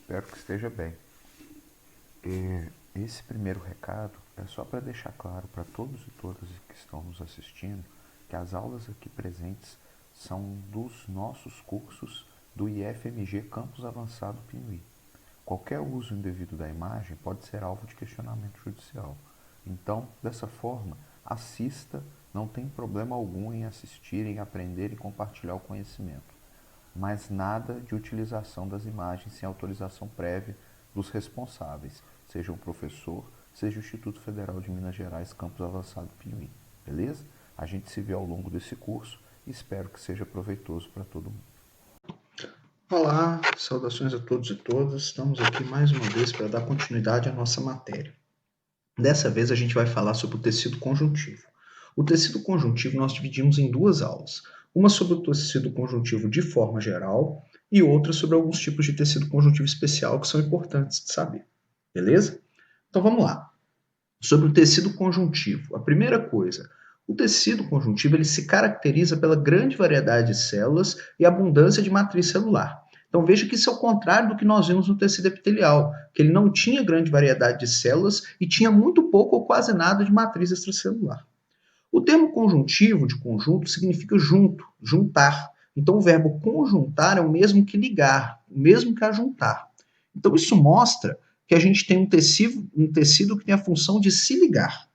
Espero que esteja bem. Esse primeiro recado é só para deixar claro para todos e todas que estão nos assistindo que as aulas aqui presentes são dos nossos cursos do IFMG Campus Avançado Pinuí. Qualquer uso indevido da imagem pode ser alvo de questionamento judicial. Então, dessa forma, assista, não tem problema algum em assistir, em aprender e compartilhar o conhecimento. Mas nada de utilização das imagens sem autorização prévia dos responsáveis, seja o professor, seja o Instituto Federal de Minas Gerais, Campus Avançado Pinuí. Beleza? A gente se vê ao longo desse curso e espero que seja proveitoso para todo mundo. Olá, saudações a todos e todas. Estamos aqui mais uma vez para dar continuidade à nossa matéria. Dessa vez a gente vai falar sobre o tecido conjuntivo. O tecido conjuntivo nós dividimos em duas aulas. Uma sobre o tecido conjuntivo de forma geral e outra sobre alguns tipos de tecido conjuntivo especial que são importantes de saber. Beleza? Então vamos lá. Sobre o tecido conjuntivo. A primeira coisa, o tecido conjuntivo ele se caracteriza pela grande variedade de células e abundância de matriz celular. Então veja que isso é o contrário do que nós vimos no tecido epitelial, que ele não tinha grande variedade de células e tinha muito pouco ou quase nada de matriz extracelular. O termo conjuntivo de conjunto significa junto, juntar. Então o verbo conjuntar é o mesmo que ligar, o mesmo que ajuntar. Então isso mostra que a gente tem um tecido que tem a função de se ligar.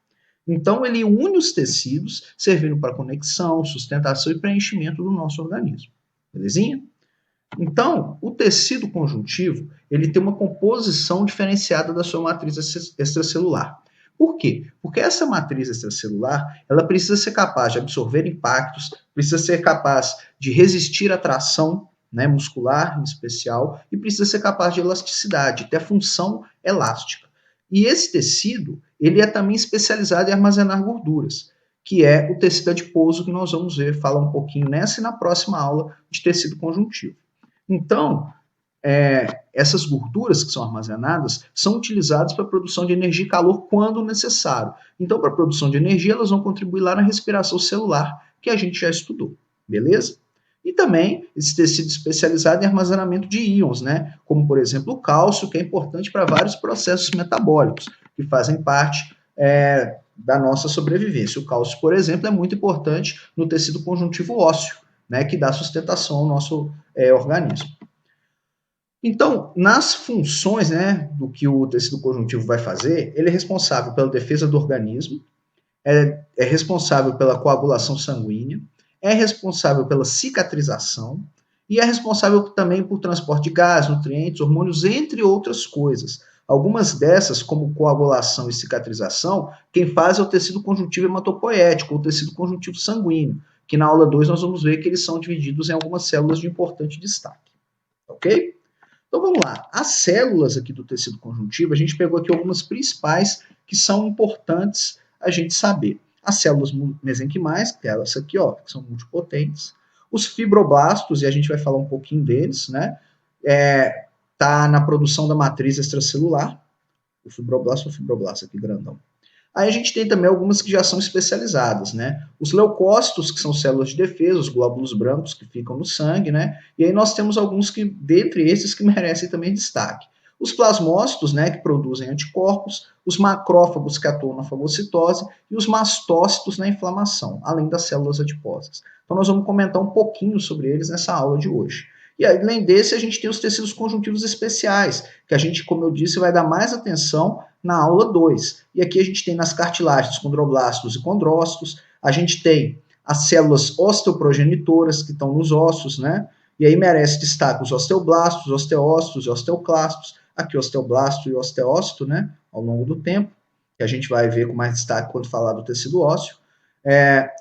Então ele une os tecidos, servindo para conexão, sustentação e preenchimento do nosso organismo. Belezinha? Então, o tecido conjuntivo, ele tem uma composição diferenciada da sua matriz extracelular. Por quê? Porque essa matriz extracelular, ela precisa ser capaz de absorver impactos, precisa ser capaz de resistir à tração, né, muscular em especial, e precisa ser capaz de elasticidade, ter função elástica. E esse tecido, ele é também especializado em armazenar gorduras, que é o tecido adiposo que nós vamos ver, falar um pouquinho nessa e na próxima aula de tecido conjuntivo. Então, essas gorduras que são armazenadas são utilizadas para a produção de energia e calor quando necessário. Então, para a produção de energia, elas vão contribuir lá na respiração celular, que a gente já estudou, beleza? E também esse tecido especializado em armazenamento de íons, né? Como, por exemplo, o cálcio, que é importante para vários processos metabólicos, que fazem parte da nossa sobrevivência. O cálcio, por exemplo, é muito importante no tecido conjuntivo ósseo, né? Que dá sustentação ao nosso organismo. Então, nas funções, né, do que o tecido conjuntivo vai fazer, ele é responsável pela defesa do organismo, é responsável pela coagulação sanguínea, é responsável pela cicatrização e é responsável também por transporte de gás, nutrientes, hormônios, entre outras coisas. Algumas dessas, como coagulação e cicatrização, quem faz é o tecido conjuntivo hematopoético, ou tecido conjuntivo sanguíneo, que na aula 2 nós vamos ver que eles são divididos em algumas células de importante destaque. Ok? Então vamos lá. As células aqui do tecido conjuntivo, a gente pegou aqui algumas principais que são importantes a gente saber. As células mesenquimais, que é essa aqui, ó, que são multipotentes. Os fibroblastos, e a gente vai falar um pouquinho deles, né? Tá na produção da matriz extracelular. O fibroblasto aqui grandão. Aí a gente tem também algumas que já são especializadas, né? Os leucócitos, que são células de defesa, os glóbulos brancos que ficam no sangue, né? E aí nós temos alguns que, dentre esses, que merecem também destaque. Os plasmócitos, né, que produzem anticorpos, os macrófagos que atuam na fagocitose e os mastócitos na inflamação, além das células adiposas. Então nós vamos comentar um pouquinho sobre eles nessa aula de hoje. E além desse, a gente tem os tecidos conjuntivos especiais, que a gente, como eu disse, vai dar mais atenção na aula 2. E aqui a gente tem nas cartilagens condroblastos e condrócitos, a gente tem as células osteoprogenitoras que estão nos ossos, né? E aí merece destaque os osteoblastos, osteócitos e osteoclastos, aqui osteoblasto e osteócito, né? Ao longo do tempo, que a gente vai ver com mais destaque quando falar do tecido ósseo.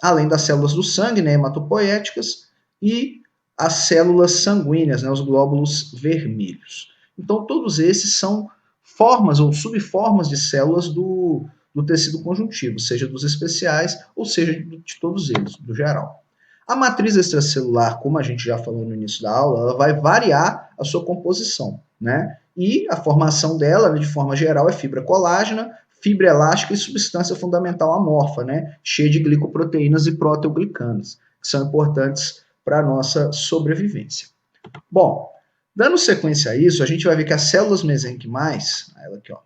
Além das células do sangue, né, hematopoéticas, e as células sanguíneas, né, os glóbulos vermelhos. Então, todos esses são formas ou subformas de células do tecido conjuntivo, seja dos especiais ou seja de todos eles, do geral. A matriz extracelular, como a gente já falou no início da aula, ela vai variar a sua composição, né? E a formação dela, de forma geral, é fibra colágena, fibra elástica e substância fundamental amorfa, né? Cheia de glicoproteínas e proteoglicanas, que são importantes para a nossa sobrevivência. Bom, Dando sequência a isso, a gente vai ver que as células mesenquimais, ela aqui, ó,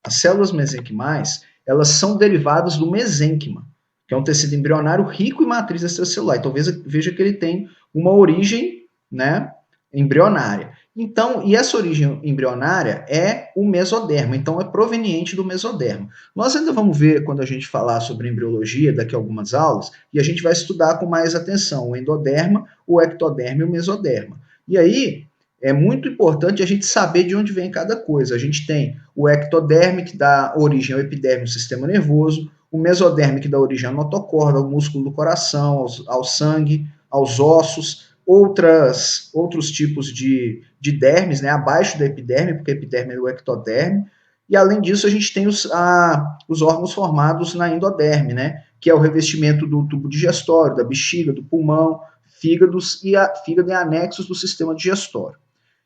as células mesenquimais, elas são derivadas do mesênquima, que é um tecido embrionário rico em matriz extracelular. Então veja que ele tem uma origem, né, embrionária. Então, e essa origem embrionária é o mesoderma, então é proveniente do mesoderma. Nós ainda vamos ver quando a gente falar sobre embriologia daqui a algumas aulas, e a gente vai estudar com mais atenção o endoderma, o ectoderma e o mesoderma. E aí, é muito importante a gente saber de onde vem cada coisa. A gente tem o ectoderme, que dá origem ao epiderme, o sistema nervoso, o mesoderme, que dá origem à notocorda, ao músculo do coração, ao sangue, aos ossos, outros tipos de dermes, né, abaixo da epiderme, porque a epiderme é o ectoderme, e além disso a gente tem os órgãos formados na endoderme, né, que é o revestimento do tubo digestório, da bexiga, do pulmão, fígado e anexos do sistema digestório.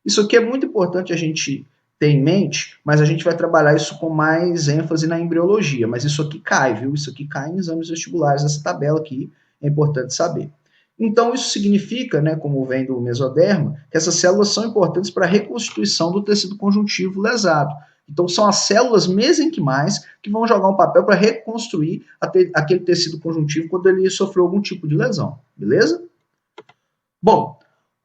Isso aqui é muito importante a gente ter em mente, mas a gente vai trabalhar isso com mais ênfase na embriologia. Mas isso aqui cai, viu? Isso aqui cai em exames vestibulares, essa tabela aqui é importante saber. Então, isso significa, né, como vem do mesoderma, que essas células são importantes para a reconstituição do tecido conjuntivo lesado. Então, são as células mesenquimais que vão jogar um papel para reconstruir aquele tecido conjuntivo quando ele sofreu algum tipo de lesão, beleza? Bom,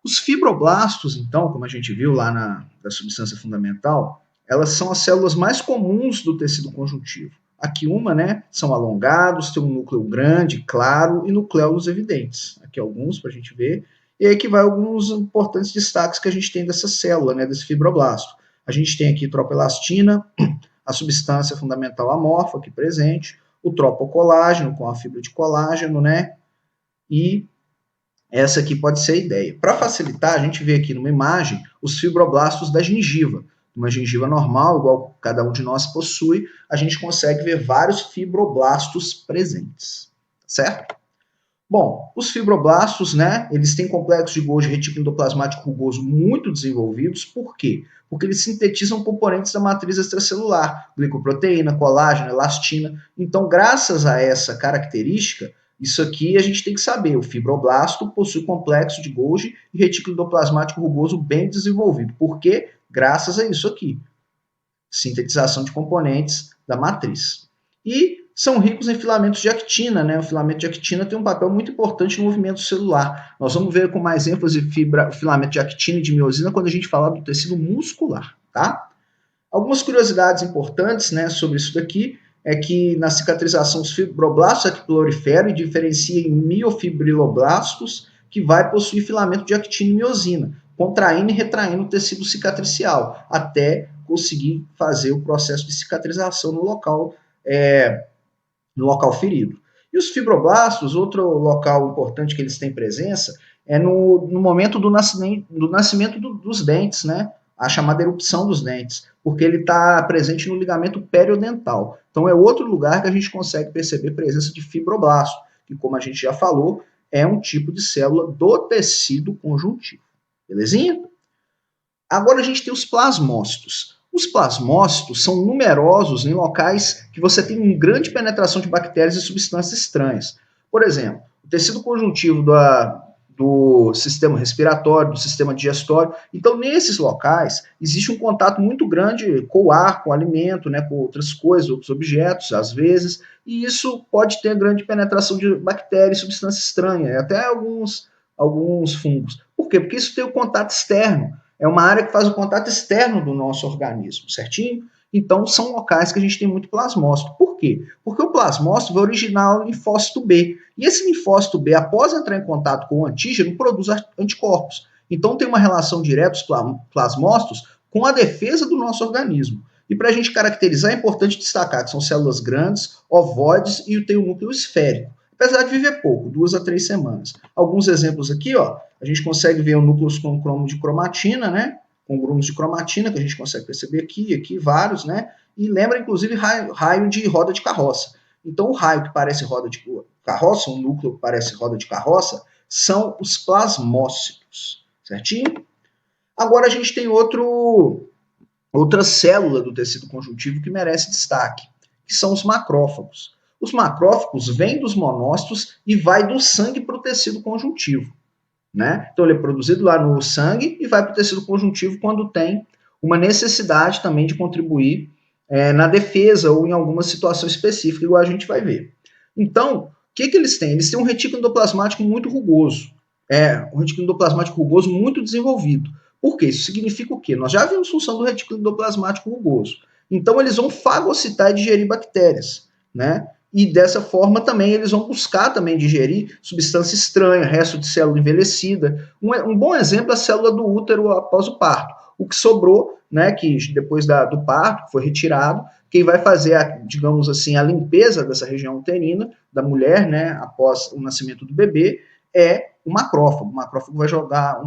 os fibroblastos, então, como a gente viu lá da substância fundamental, elas são as células mais comuns do tecido conjuntivo. Aqui uma, né, são alongados, tem um núcleo grande, claro, e nucléolos evidentes. Aqui alguns para a gente ver. E aí que vai alguns importantes destaques que a gente tem dessa célula, né, desse fibroblasto. A gente tem aqui tropoelastina, a substância fundamental amorfa aqui presente, o tropocolágeno com a fibra de colágeno, né, e essa aqui pode ser a ideia. Para facilitar, a gente vê aqui numa imagem os fibroblastos da gengiva. Uma gengiva normal, igual cada um de nós possui, a gente consegue ver vários fibroblastos presentes, certo? Bom, os fibroblastos, né, eles têm complexos de Golgi retículo endoplasmático rugoso muito desenvolvidos. Por quê? Porque eles sintetizam componentes da matriz extracelular, glicoproteína, colágeno, elastina. Então, graças a essa característica, isso aqui a gente tem que saber. O fibroblasto possui complexo de Golgi e retículo endoplasmático rugoso bem desenvolvido. Por quê? Graças a isso aqui. Sintetização de componentes da matriz. E são ricos em filamentos de actina, né? O filamento de actina tem um papel muito importante no movimento celular. Nós vamos ver com mais ênfase o filamento de actina e de miosina quando a gente falar do tecido muscular, tá? Algumas curiosidades importantes, né, sobre isso daqui é que na cicatrização os fibroblastos é que proliferam e diferencia em miofibroblastos, que vai possuir filamento de actina e miosina, contraindo e retraindo o tecido cicatricial, até conseguir fazer o processo de cicatrização no local ferido. E os fibroblastos, outro local importante que eles têm presença, é no momento do nascimento dos dentes, né? A chamada erupção dos dentes, porque ele está presente no ligamento periodental. Então é outro lugar que a gente consegue perceber a presença de fibroblasto, que, como a gente já falou, é um tipo de célula do tecido conjuntivo. Belezinha? Agora a gente tem os plasmócitos. Os plasmócitos são numerosos em locais que você tem uma grande penetração de bactérias e substâncias estranhas. Por exemplo, o tecido conjuntivo do sistema respiratório, do sistema digestório. Então, nesses locais, existe um contato muito grande com o ar, com o alimento, né, com outras coisas, outros objetos, às vezes, e isso pode ter grande penetração de bactérias e substâncias estranhas, até alguns fungos. Por quê? Porque isso tem o contato externo. É uma área que faz o contato externo do nosso organismo, certinho? Então, são locais que a gente tem muito plasmócito. Por quê? Porque o plasmócito vai originar o linfócito B. E esse linfócito B, após entrar em contato com o antígeno, produz anticorpos. Então, tem uma relação direta dos plasmócitos com a defesa do nosso organismo. E para a gente caracterizar, é importante destacar que são células grandes, ovoides e tem um núcleo esférico. Apesar de viver pouco, 2 a 3 semanas. Alguns exemplos aqui, ó, a gente consegue ver o núcleos com cromo de cromatina, né? Com grumos de cromatina, que a gente consegue perceber aqui vários, né? E lembra, inclusive, raio de roda de carroça. Então, o raio que parece roda de carroça, um núcleo que parece roda de carroça, são os plasmócitos, certinho? Agora a gente tem outra célula do tecido conjuntivo que merece destaque, que são os macrófagos. Os macrófagos vêm dos monócitos e vai do sangue para o tecido conjuntivo, né? Então, ele é produzido lá no sangue e vai para o tecido conjuntivo quando tem uma necessidade também de contribuir na defesa ou em alguma situação específica, igual a gente vai ver. Então, o que eles têm? Eles têm um retículo endoplasmático muito rugoso, um retículo endoplasmático rugoso muito desenvolvido. Por quê? Isso significa o quê? Nós já vimos função do retículo endoplasmático rugoso. Então, eles vão fagocitar e digerir bactérias, né? E dessa forma também eles vão buscar também digerir substância estranha, resto de célula envelhecida. Um bom exemplo é a célula do útero após o parto. O que sobrou, né, que depois do parto foi retirado, quem vai fazer, digamos assim, a limpeza dessa região uterina da mulher, né, após o nascimento do bebê, é o macrófago. O macrófago vai jogar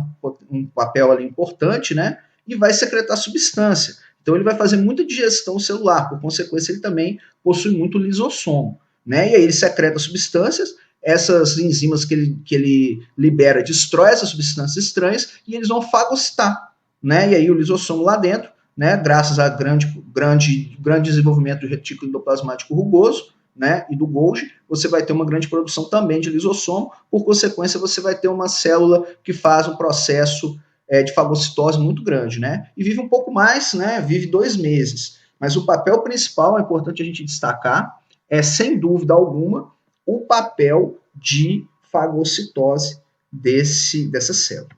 um papel ali importante, né, e vai secretar substância. Então ele vai fazer muita digestão celular, por consequência ele também possui muito lisossomo, né? E aí ele secreta substâncias, essas enzimas que ele libera destrói essas substâncias estranhas e eles vão fagocitar, né? E aí o lisossomo lá dentro, né? Graças a grande desenvolvimento do retículo endoplasmático rugoso, né? E do Golgi, você vai ter uma grande produção também de lisossomo, por consequência você vai ter uma célula que faz um processo de fagocitose muito grande, né? E vive um pouco mais, né? Vive 2 meses. Mas o papel principal, é importante a gente destacar, sem dúvida alguma, o papel de fagocitose dessa célula.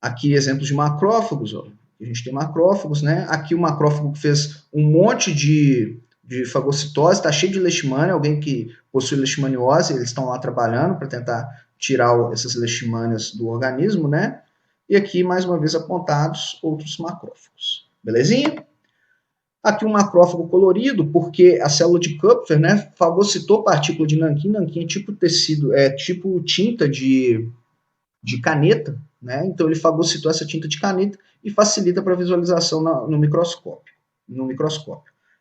Aqui exemplos de macrófagos, ó. A gente tem macrófagos, né? Aqui o macrófago que fez um monte de fagocitose, está cheio de leishmania, alguém que possui leishmaniose, eles estão lá trabalhando para tentar tirar essas leishmanias do organismo, né? E aqui, mais uma vez, apontados outros macrófagos. Belezinha? Aqui um macrófago colorido, porque a célula de Kupfer, né, fagocitou partícula de nanquim. Nanquim é tipo tecido, tipo tinta de caneta, né? Então ele fagocitou essa tinta de caneta e facilita para visualização no microscópio.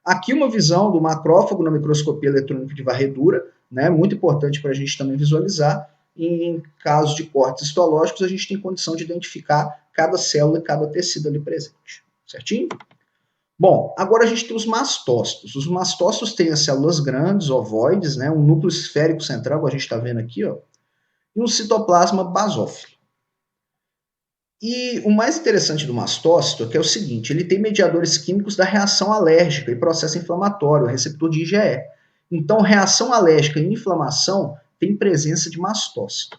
Aqui uma visão do macrófago na microscopia eletrônica de varredura, né? Muito importante para a gente também visualizar. E em casos de cortes histológicos, a gente tem condição de identificar cada célula e cada tecido ali presente. Certinho? Bom, agora a gente tem os mastócitos. Os mastócitos têm as células grandes, ovoides, né? Um núcleo esférico central, como a gente está vendo aqui, ó, e um citoplasma basófilo. E o mais interessante do mastócito é que é o seguinte, ele tem mediadores químicos da reação alérgica e processo inflamatório, o receptor de IgE. Então, reação alérgica e inflamação tem presença de mastócito.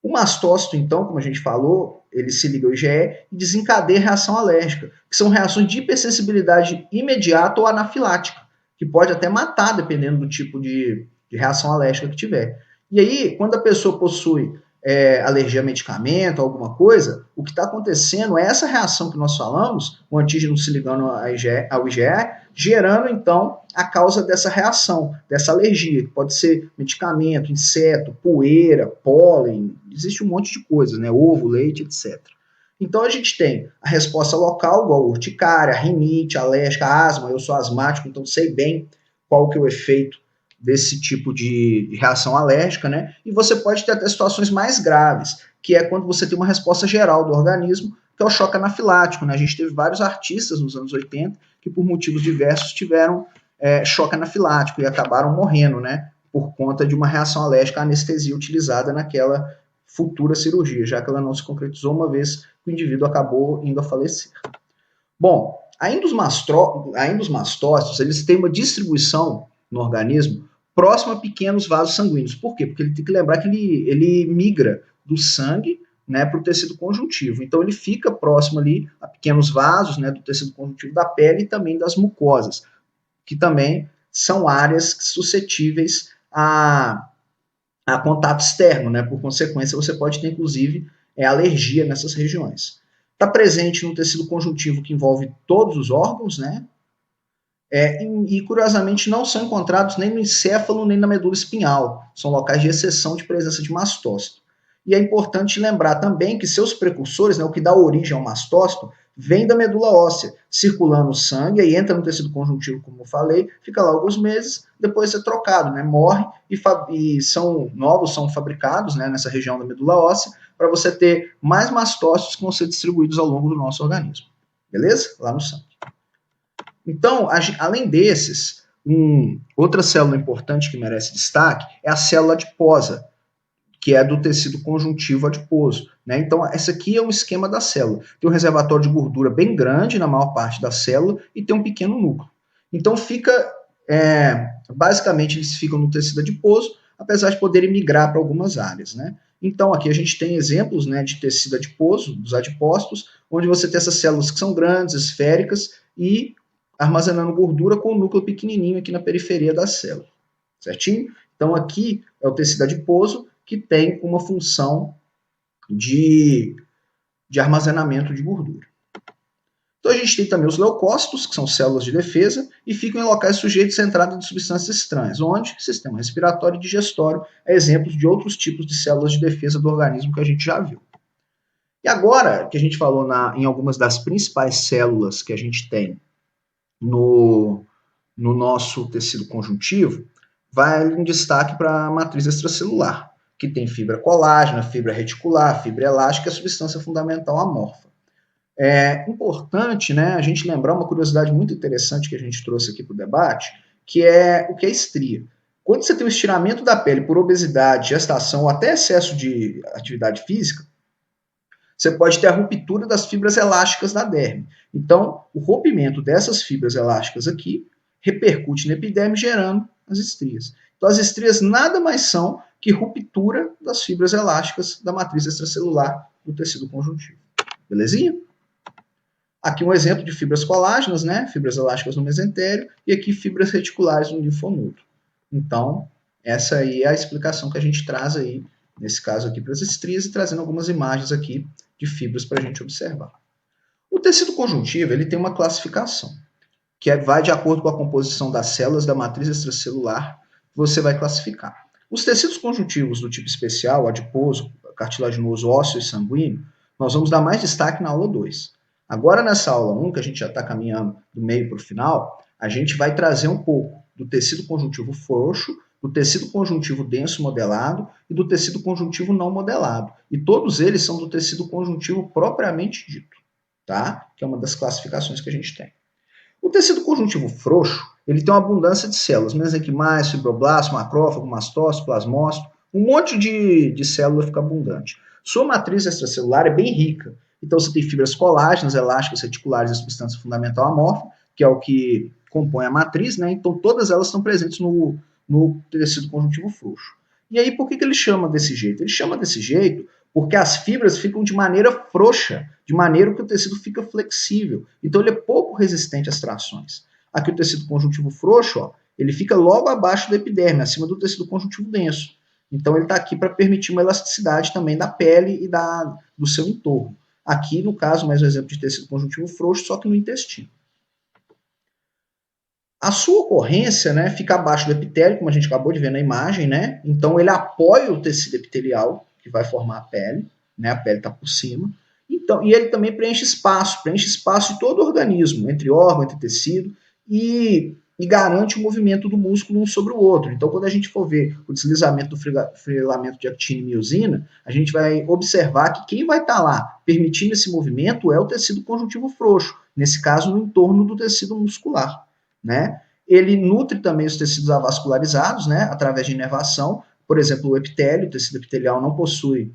O mastócito, então, como a gente falou, ele se liga ao IgE e desencadeia reação alérgica, que são reações de hipersensibilidade imediata ou anafilática, que pode até matar, dependendo do tipo de reação alérgica que tiver. E aí, quando a pessoa possui alergia a medicamento, alguma coisa, o que está acontecendo é essa reação que nós falamos, o antígeno se ligando ao IgE, gerando, então, a causa dessa reação, dessa alergia, que pode ser medicamento, inseto, poeira, pólen, existe um monte de coisas, né? Ovo, leite, etc. Então, a gente tem a resposta local, igual urticária, rinite, alérgica, asma, eu sou asmático, então sei bem qual que é o efeito desse tipo de reação alérgica, né? E você pode ter até situações mais graves, que é quando você tem uma resposta geral do organismo, que é o choque anafilático, né? A gente teve vários artistas nos anos 80 que, por motivos diversos, tiveram choque anafilático e acabaram morrendo, né? Por conta de uma reação alérgica à anestesia utilizada naquela futura cirurgia, já que ela não se concretizou uma vez que o indivíduo acabou indo a falecer. Bom, ainda os mastócitos, eles têm uma distribuição no organismo próximo a pequenos vasos sanguíneos. Por quê? Porque ele tem que lembrar que ele migra do sangue, né, para o tecido conjuntivo. Então ele fica próximo ali a pequenos vasos, né, do tecido conjuntivo da pele e também das mucosas, que também são áreas suscetíveis a contato externo, né? Por consequência, você pode ter, inclusive, alergia nessas regiões. Está presente no tecido conjuntivo que envolve todos os órgãos, né? E, curiosamente, não são encontrados nem no encéfalo, nem na medula espinhal. São locais de exceção de presença de mastócito. E é importante lembrar também que seus precursores, né, o que dá origem ao mastócito, vem da medula óssea, circulando o sangue, aí entra no tecido conjuntivo, como eu falei, fica lá alguns meses, depois é trocado, né, morre e são fabricados, né, nessa região da medula óssea, para você ter mais mastócitos que vão ser distribuídos ao longo do nosso organismo. Beleza? Lá no sangue. Então, além desses, outra célula importante que merece destaque é a célula adiposa, que é do tecido conjuntivo adiposo, né? Então, essa aqui é um esquema da célula. Tem um reservatório de gordura bem grande na maior parte da célula e tem um pequeno núcleo. Então, basicamente, eles ficam no tecido adiposo, apesar de poderem migrar para algumas áreas, né? Então, aqui a gente tem exemplos, né, de tecido adiposo, dos adipócitos, onde você tem essas células que são grandes, esféricas, e armazenando gordura com o núcleo pequenininho aqui na periferia da célula, certinho? Então, aqui é o tecido adiposo, que tem uma função de armazenamento de gordura. Então, a gente tem também os leucócitos, que são células de defesa, e ficam em locais sujeitos à entrada de substâncias estranhas, onde sistema respiratório e digestório é exemplos de outros tipos de células de defesa do organismo que a gente já viu. E agora, que a gente falou em algumas das principais células que a gente tem no nosso tecido conjuntivo, vai um destaque para a matriz extracelular, que tem fibra colágena, fibra reticular, fibra elástica e a substância fundamental amorfa. É importante, né, a gente lembrar uma curiosidade muito interessante que a gente trouxe aqui para o debate, que é o que é estria. Quando você tem um estiramento da pele por obesidade, gestação ou até excesso de atividade física, você pode ter a ruptura das fibras elásticas da derme. Então, o rompimento dessas fibras elásticas aqui repercute na epiderme, gerando as estrias. Então, as estrias nada mais são que ruptura das fibras elásticas da matriz extracelular do tecido conjuntivo. Belezinha? Aqui um exemplo de fibras colágenas, né? Fibras elásticas no mesentério, e aqui fibras reticulares no linfonodo. Então, essa aí é a explicação que a gente traz aí, nesse caso aqui, para as estrias, e trazendo algumas imagens aqui de fibras para a gente observar. O tecido conjuntivo ele tem uma classificação, que vai de acordo com a composição das células da matriz extracelular, você vai classificar. Os tecidos conjuntivos do tipo especial, adiposo, cartilaginoso, ósseo e sanguíneo, nós vamos dar mais destaque na aula 2. Agora, nessa aula 1, que a gente já está caminhando do meio para o final, a gente vai trazer um pouco do tecido conjuntivo frouxo, do tecido conjuntivo denso modelado e do tecido conjuntivo não modelado. E todos eles são do tecido conjuntivo propriamente dito, tá? Que é uma das classificações que a gente tem. O tecido conjuntivo frouxo, ele tem uma abundância de células, mesenquimais, fibroblasto, macrófago, mastócito, plasmócito, um monte de célula fica abundante. Sua matriz extracelular é bem rica, então você tem fibras colágenas, elásticas, reticulares e a substância fundamental amorfa, que é o que compõe a matriz, né? Então todas elas estão presentes no tecido conjuntivo frouxo. E aí por que ele chama desse jeito? Ele chama desse jeito porque as fibras ficam de maneira frouxa, de maneira que o tecido fica flexível. Então ele é pouco resistente às trações. Aqui o tecido conjuntivo frouxo, ó, ele fica logo abaixo da epiderme, acima do tecido conjuntivo denso. Então ele está aqui para permitir uma elasticidade também da pele e do seu entorno. Aqui, no caso, mais um exemplo de tecido conjuntivo frouxo, só que no intestino. A sua ocorrência, né, fica abaixo do epitélio, como a gente acabou de ver na imagem, né? Então ele apoia o tecido epitelial, que vai formar a pele, né? A pele está por cima. Então, e ele também preenche espaço de todo o organismo, entre órgão, entre tecido, e garante o movimento do músculo um sobre o outro. Então, quando a gente for ver o deslizamento do filamento de actina e miosina, a gente vai observar que quem vai estar lá permitindo esse movimento é o tecido conjuntivo frouxo, nesse caso, no entorno do tecido muscular, né? Ele nutre também os tecidos avascularizados, né, através de inervação. Por exemplo, o epitélio, o tecido epitelial não possui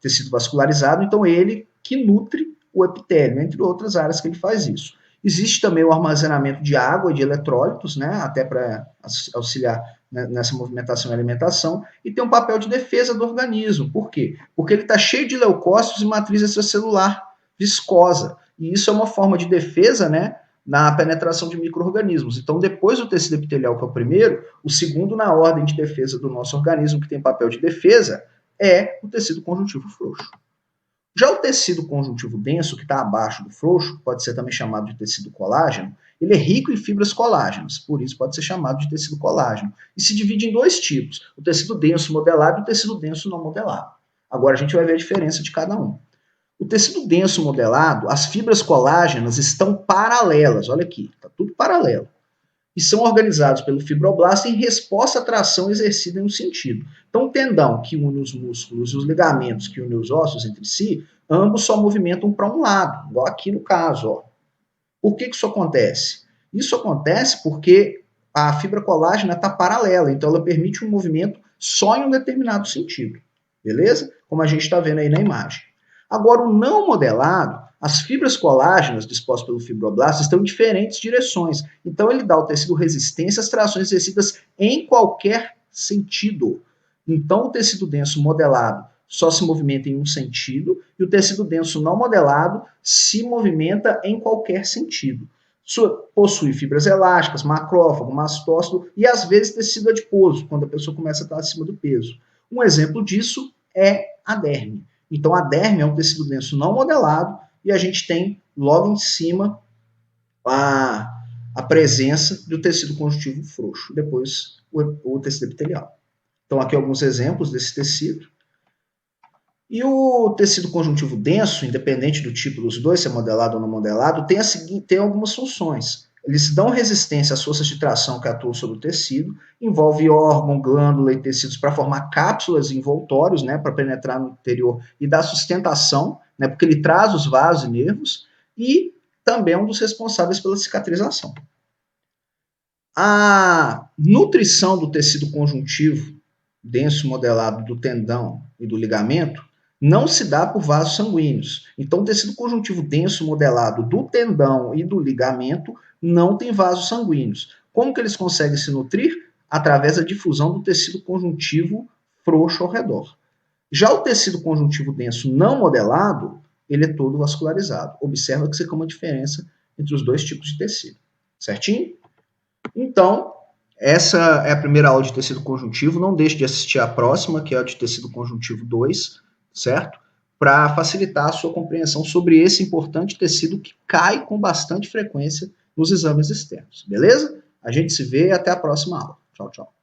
tecido vascularizado, então ele que nutre o epitélio, entre outras áreas que ele faz isso. Existe também o armazenamento de água e de eletrólitos, né, até para auxiliar nessa movimentação e alimentação, e tem um papel de defesa do organismo. Por quê? Porque ele está cheio de leucócitos e matriz extracelular viscosa, e isso é uma forma de defesa, né, na penetração de micro-organismos. Então, depois do tecido epitelial, que é o primeiro, o segundo na ordem de defesa do nosso organismo, que tem papel de defesa, é o tecido conjuntivo frouxo. Já o tecido conjuntivo denso, que está abaixo do frouxo, pode ser também chamado de tecido colágeno, ele é rico em fibras colágenas, por isso pode ser chamado de tecido colágeno. E se divide em dois tipos, o tecido denso modelado e o tecido denso não modelado. Agora a gente vai ver a diferença de cada um. O tecido denso modelado, as fibras colágenas estão paralelas, olha aqui, está tudo paralelo, e são organizados pelo fibroblasto em resposta à tração exercida em um sentido. Então, o tendão que une os músculos e os ligamentos que unem os ossos entre si, ambos só movimentam para um lado, igual aqui no caso. Ó. Por que isso acontece? Isso acontece porque a fibra colágena está paralela, então ela permite um movimento só em um determinado sentido, beleza? Como a gente está vendo aí na imagem. Agora, o não modelado, as fibras colágenas dispostas pelo fibroblasto estão em diferentes direções. Então, ele dá ao tecido resistência às trações exercidas em qualquer sentido. Então, o tecido denso modelado só se movimenta em um sentido e o tecido denso não modelado se movimenta em qualquer sentido. Possui fibras elásticas, macrófago, mastócito e às vezes tecido adiposo, quando a pessoa começa a estar acima do peso. Um exemplo disso é a derme. Então, a derme é um tecido denso não modelado e a gente tem logo em cima a presença do tecido conjuntivo frouxo, depois o tecido epitelial. Então, aqui alguns exemplos desse tecido. E o tecido conjuntivo denso, independente do tipo dos dois, se é modelado ou não modelado, tem algumas funções. Eles dão resistência às forças de tração que atuam sobre o tecido, envolve órgão, glândula e tecidos para formar cápsulas e envoltórios, né, para penetrar no interior e dar sustentação, né, porque ele traz os vasos e nervos, e também é um dos responsáveis pela cicatrização. A nutrição do tecido conjuntivo denso modelado do tendão e do ligamento não se dá por vasos sanguíneos. Então, o tecido conjuntivo denso modelado do tendão e do ligamento não tem vasos sanguíneos. Como que eles conseguem se nutrir? Através da difusão do tecido conjuntivo frouxo ao redor. Já o tecido conjuntivo denso não modelado, ele é todo vascularizado. Observa que você tem uma diferença entre os dois tipos de tecido. Certinho? Então, essa é a primeira aula de tecido conjuntivo. Não deixe de assistir a próxima, que é a de tecido conjuntivo 2, certo? Para facilitar a sua compreensão sobre esse importante tecido que cai com bastante frequência nos exames externos, beleza? A gente se vê e até a próxima aula. Tchau, tchau.